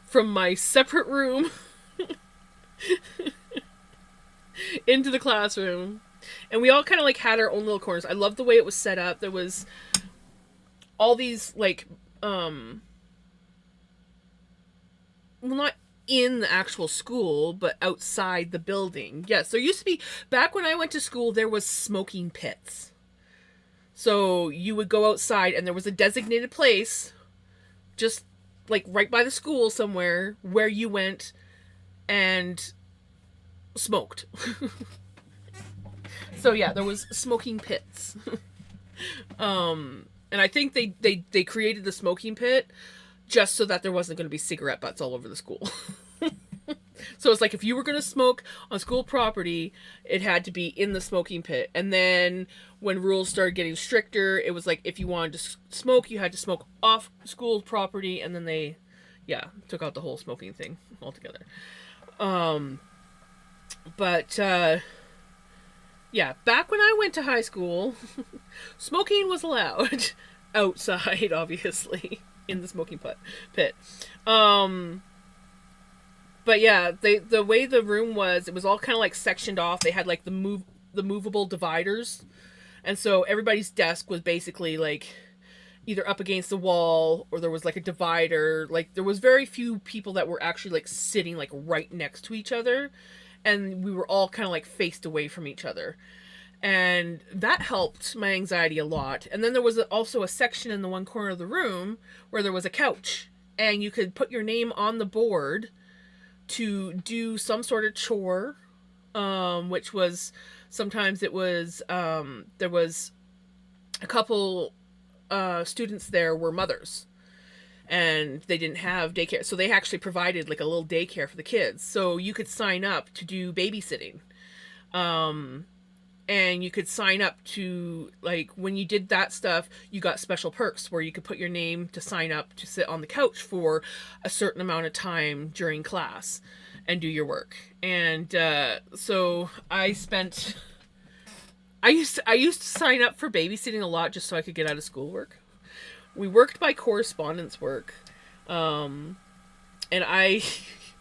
from my separate room into the classroom. And we all kind of like had our own little corners. I loved the way it was set up. There was all these like well, not in the actual school, but outside the building. Yes, there used to be, back when I went to school, there was smoking pits. So you would go outside and there was a designated place, just like right by the school somewhere, where you went and smoked. So yeah, there was smoking pits. And I think they created the smoking pit just so that there wasn't going to be cigarette butts all over the school. So it's like if you were going to smoke on school property, it had to be in the smoking pit. And then when rules started getting stricter, it was like if you wanted to smoke, you had to smoke off school property. And then they, yeah, took out the whole smoking thing altogether. But yeah, back when I went to high school, smoking was allowed outside, obviously, in the smoking pit. But yeah, the way the room was, it was all kind of like sectioned off. They had like the movable dividers, and so everybody's desk was basically like either up against the wall or there was like a divider. Like there was very few people that were actually like sitting like right next to each other, and we were all kind of like faced away from each other. And that helped my anxiety a lot. And then there was also a section in the one corner of the room where there was a couch, and you could put your name on the board to do some sort of chore, which was sometimes it was there was a couple students there were mothers, and they didn't have daycare, so they actually provided like a little daycare for the kids, so you could sign up to do babysitting. And you could sign up to, like, when you did that stuff, you got special perks where you could put your name to sign up to sit on the couch for a certain amount of time during class and do your work. And so I used to sign up for babysitting a lot just so I could get out of schoolwork. We worked by correspondence work. And I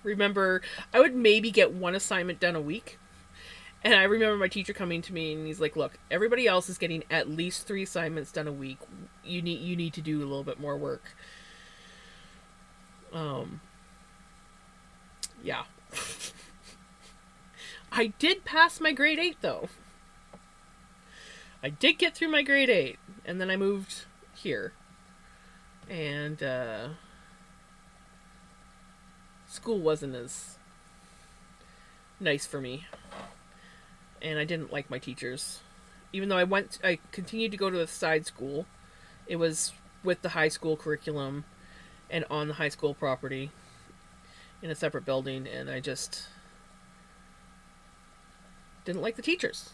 remember I would maybe get one assignment done a week. And I remember my teacher coming to me and he's like, "Look, everybody else is getting at least 3 assignments done a week. You need to do a little bit more work." Yeah. I did pass my grade 8 though. I did get through my grade 8, and then I moved here. And school wasn't as nice for me. And I didn't like my teachers. Even though I continued to go to a side school. It was with the high school curriculum and on the high school property in a separate building, and I just didn't like the teachers.